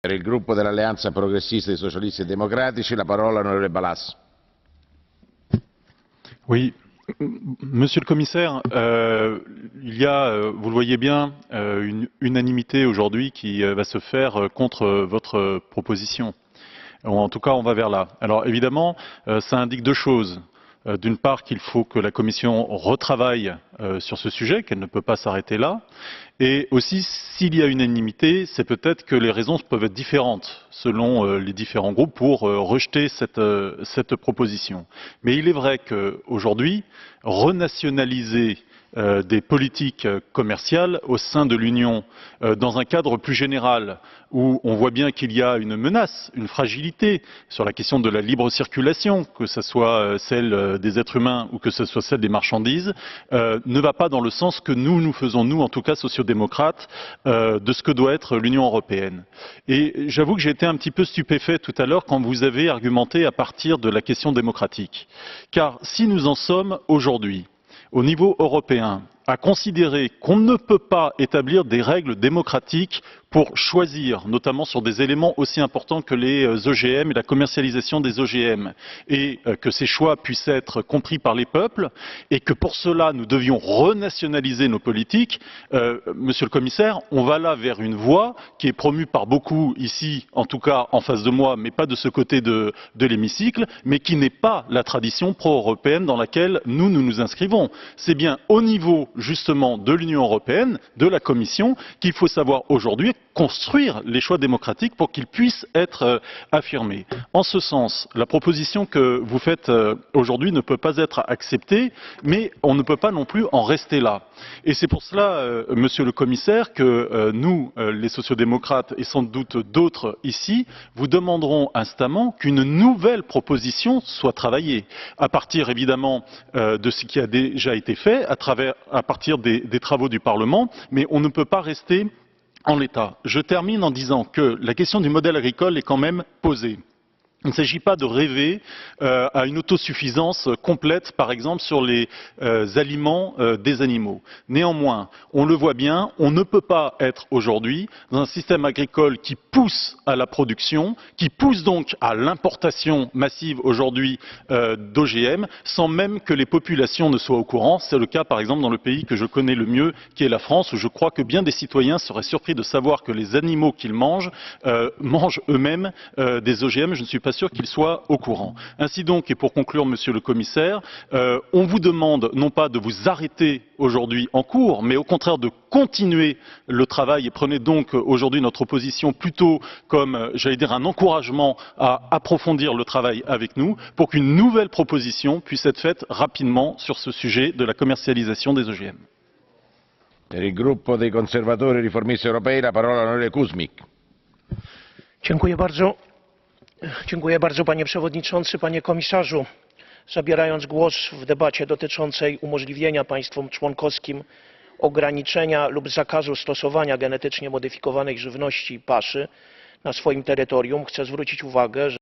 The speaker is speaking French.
Per il gruppo dell'Alleanza Progressista dei Socialisti e Democratici, la parola all'onorevole Balas. Oui, Monsieur le Commissaire, il y a, vous le voyez bien, une unanimité aujourd'hui qui va se faire contre votre proposition. En tout cas, on va vers là. Alors évidemment, ça indique deux choses. D'une part, qu'il faut que la Commission retravaille sur ce sujet, qu'elle ne peut pas s'arrêter là. Et aussi, s'il y a unanimité, c'est peut-être que les raisons peuvent être différentes selon les différents groupes pour rejeter cette proposition. Mais il est vrai qu'aujourd'hui, renationaliser des politiques commerciales au sein de l'Union dans un cadre plus général où on voit bien qu'il y a une menace, une fragilité sur la question de la libre circulation, que ce soit celle des êtres humains ou que ce soit celle des marchandises, ne va pas dans le sens que nous faisons, nous en tout cas sociodémocrates, de ce que doit être l'Union européenne. Et j'avoue que j'ai été un petit peu stupéfait tout à l'heure quand vous avez argumenté à partir de la question démocratique. Car si nous en sommes aujourd'hui, au niveau européen, à considérer qu'on ne peut pas établir des règles démocratiques pour choisir, notamment sur des éléments aussi importants que les OGM et la commercialisation des OGM, et que ces choix puissent être compris par les peuples, et que pour cela nous devions renationaliser nos politiques, Monsieur le Commissaire, on va là vers une voie qui est promue par beaucoup ici, en tout cas en face de moi, mais pas de ce côté de l'hémicycle, mais qui n'est pas la tradition pro-européenne dans laquelle nous nous inscrivons. C'est bien au niveau justement de l'Union européenne, de la Commission, qu'il faut savoir aujourd'hui construire les choix démocratiques pour qu'ils puissent être affirmés. En ce sens, la proposition que vous faites aujourd'hui ne peut pas être acceptée, mais on ne peut pas non plus en rester là. Et c'est pour cela, Monsieur le Commissaire, que nous, les sociodémocrates et sans doute d'autres ici, vous demanderons instamment qu'une nouvelle proposition soit travaillée, à partir évidemment de ce qui a déjà été fait, à partir des travaux du Parlement, mais on ne peut pas rester en l'état. Je termine en disant que la question du modèle agricole est quand même posée. Il ne s'agit pas de rêver à une autosuffisance complète, par exemple, sur les aliments des animaux. Néanmoins, on le voit bien, on ne peut pas être aujourd'hui dans un système agricole qui pousse à la production, qui pousse donc à l'importation massive aujourd'hui d'OGM, sans même que les populations ne soient au courant. C'est le cas, par exemple, dans le pays que je connais le mieux, qui est la France, où je crois que bien des citoyens seraient surpris de savoir que les animaux qu'ils mangent mangent eux-mêmes des OGM. Je ne suis pas sûr qu'ils soient au courant. Ainsi donc, et pour conclure, Monsieur le Commissaire, on vous demande non pas de vous arrêter aujourd'hui en cours, mais au contraire de continuer le travail et prenez donc aujourd'hui notre position plutôt comme, j'allais dire, un encouragement à approfondir le travail avec nous pour qu'une nouvelle proposition puisse être faite rapidement sur ce sujet de la commercialisation des OGM. Per il gruppo dei conservatori e riformisti europei, la parola all'onorevole Kuzmik. Dziękuję bardzo, panie przewodniczący, panie komisarzu. Zabierając głos w debacie dotyczącej umożliwienia państwom członkowskim ograniczenia lub zakazu stosowania genetycznie modyfikowanej żywności i paszy na swoim terytorium, chcę zwrócić uwagę, że